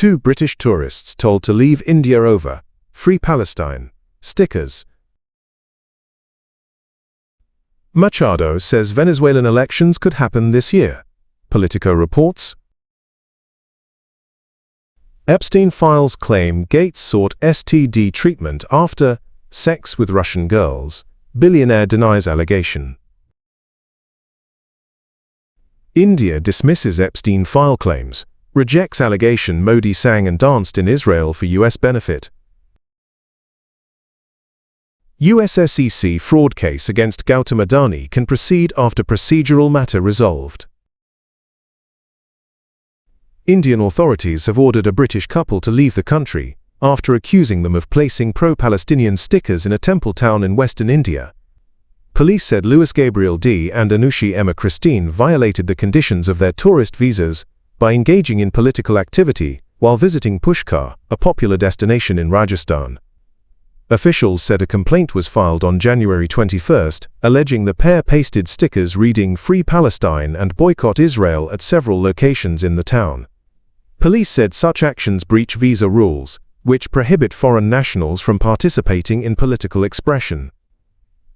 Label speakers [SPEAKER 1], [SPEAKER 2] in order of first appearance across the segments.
[SPEAKER 1] 2 British tourists told to leave India over Free Palestine stickers. Machado says Venezuelan elections could happen this year. Politico reports. Epstein files claim Gates sought STD treatment after sex with Russian girls. Billionaire denies allegation. India dismisses Epstein file claims, rejects allegation Modi sang and danced in Israel for US benefit. US SEC fraud case against Gautam Adani can proceed after procedural matter resolved. Indian authorities have ordered a British couple to leave the country after accusing them of placing pro-Palestinian stickers in a temple town in western India. Police said Louis Gabriel D. and Anushi Emma Christine violated the conditions of their tourist visas by engaging in political activity while visiting Pushkar, a popular destination in Rajasthan. Officials said a complaint was filed on January 21, alleging the pair pasted stickers reading Free Palestine and Boycott Israel at several locations in the town. Police said such actions breach visa rules, which prohibit foreign nationals from participating in political expression.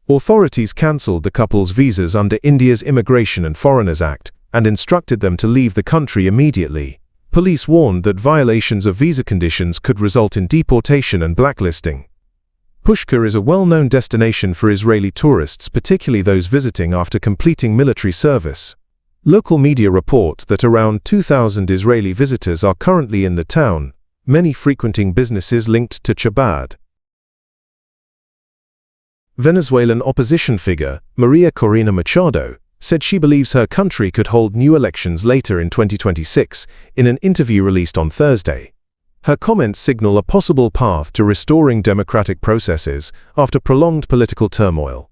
[SPEAKER 1] Authorities cancelled the couple's visas under India's Immigration and Foreigners Act and instructed them to leave the country immediately. Police warned that violations of visa conditions could result in deportation and blacklisting. Pushkar is a well-known destination for Israeli tourists, particularly those visiting after completing military service. Local media report that around 2,000 Israeli visitors are currently in the town, many frequenting businesses linked to Chabad. Venezuelan opposition figure, Maria Corina Machado, said she believes her country could hold new elections later in 2026 in an interview released on Thursday. Her comments signal a possible path to restoring democratic processes after prolonged political turmoil.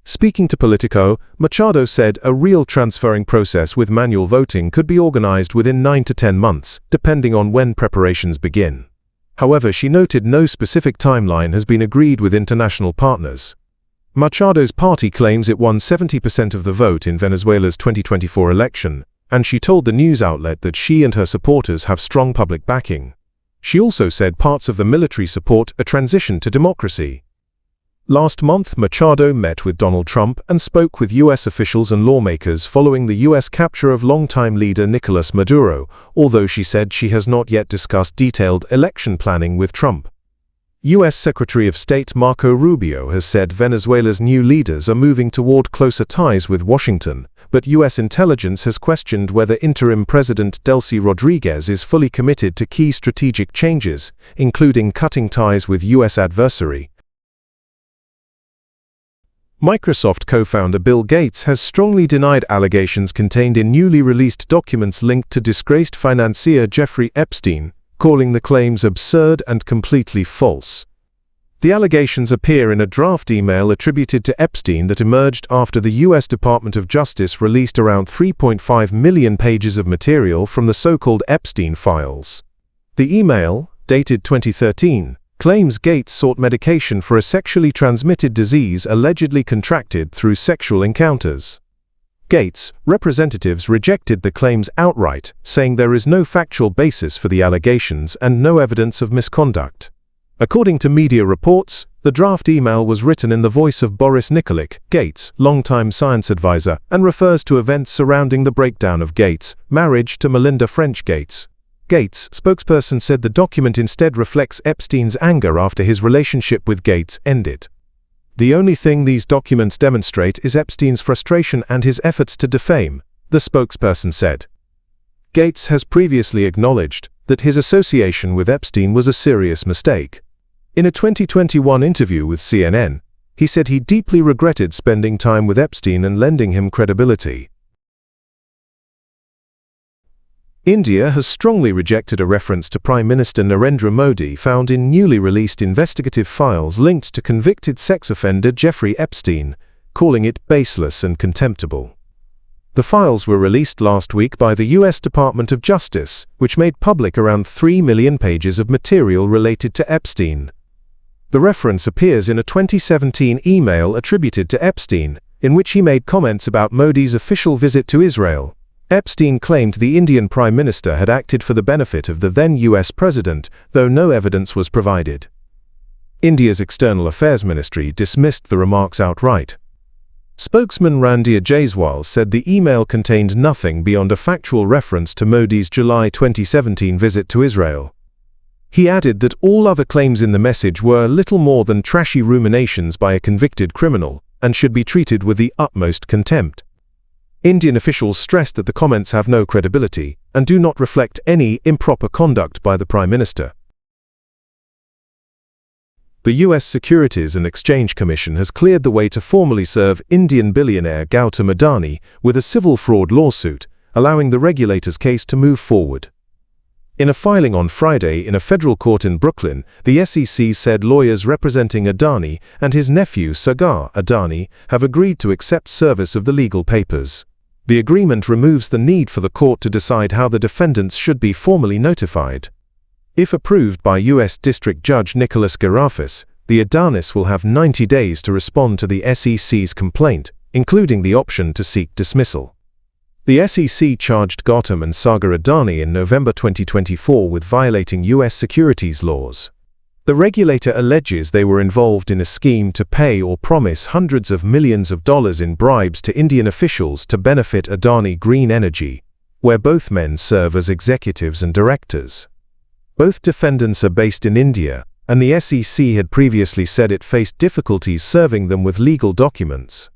[SPEAKER 1] Speaking to Politico, Machado said a real transferring process with manual voting could be organized within 9 to 10 months, depending on when preparations begin. However, she noted no specific timeline has been agreed with international partners. Machado's party claims it won 70% of the vote in Venezuela's 2024 election, and she told the news outlet that she and her supporters have strong public backing. She also said parts of the military support a transition to democracy. Last month, Machado met with Donald Trump and spoke with U.S. officials and lawmakers following the U.S. capture of longtime leader Nicolas Maduro, although she said she has not yet discussed detailed election planning with Trump. U.S. Secretary of State Marco Rubio has said Venezuela's new leaders are moving toward closer ties with Washington, but U.S. intelligence has questioned whether interim President Delcy Rodriguez is fully committed to key strategic changes, including cutting ties with U.S. adversary. Microsoft co-founder Bill Gates has strongly denied allegations contained in newly released documents linked to disgraced financier Jeffrey Epstein, calling the claims absurd and completely false. The allegations appear in a draft email attributed to Epstein that emerged after the U.S. Department of Justice released around 3.5 million pages of material from the so-called Epstein files. The email, dated 2013, claims Gates sought medication for a sexually transmitted disease allegedly contracted through sexual encounters. Gates' representatives rejected the claims outright, saying there is no factual basis for the allegations and no evidence of misconduct. According to media reports, the draft email was written in the voice of Boris Nikolic, Gates' longtime science advisor, and refers to events surrounding the breakdown of Gates' marriage to Melinda French Gates. Gates' spokesperson said the document instead reflects Epstein's anger after his relationship with Gates ended. The only thing these documents demonstrate is Epstein's frustration and his efforts to defame, the spokesperson said. Gates has previously acknowledged that his association with Epstein was a serious mistake. In a 2021 interview with CNN, he said he deeply regretted spending time with Epstein and lending him credibility. India has strongly rejected a reference to Prime Minister Narendra Modi found in newly released investigative files linked to convicted sex offender Jeffrey Epstein, calling it baseless and contemptible. The files were released last week by the U.S. Department of Justice, which made public around 3 million pages of material related to Epstein. The reference appears in a 2017 email attributed to Epstein, in which he made comments about Modi's official visit to Israel, Epstein claimed the Indian Prime Minister had acted for the benefit of the then US President, though no evidence was provided. India's External Affairs Ministry dismissed the remarks outright. Spokesman Randhir Jaiswal said the email contained nothing beyond a factual reference to Modi's July 2017 visit to Israel. He added that all other claims in the message were little more than trashy ruminations by a convicted criminal and should be treated with the utmost contempt. Indian officials stressed that the comments have no credibility and do not reflect any improper conduct by the Prime Minister. The U.S. Securities and Exchange Commission has cleared the way to formally serve Indian billionaire Gautam Adani with a civil fraud lawsuit, allowing the regulator's case to move forward. In a filing on Friday in a federal court in Brooklyn, the SEC said lawyers representing Adani and his nephew Sagar Adani have agreed to accept service of the legal papers. The agreement removes the need for the court to decide how the defendants should be formally notified. If approved by U.S. District Judge Nicholas Garafis, the Adanis will have 90 days to respond to the SEC's complaint, including the option to seek dismissal. The SEC charged Gautam and Sagar Adani in November 2024 with violating U.S. securities laws. The regulator alleges they were involved in a scheme to pay or promise hundreds of millions of dollars in bribes to Indian officials to benefit Adani Green Energy, where both men serve as executives and directors. Both defendants are based in India, and the SEC had previously said it faced difficulties serving them with legal documents.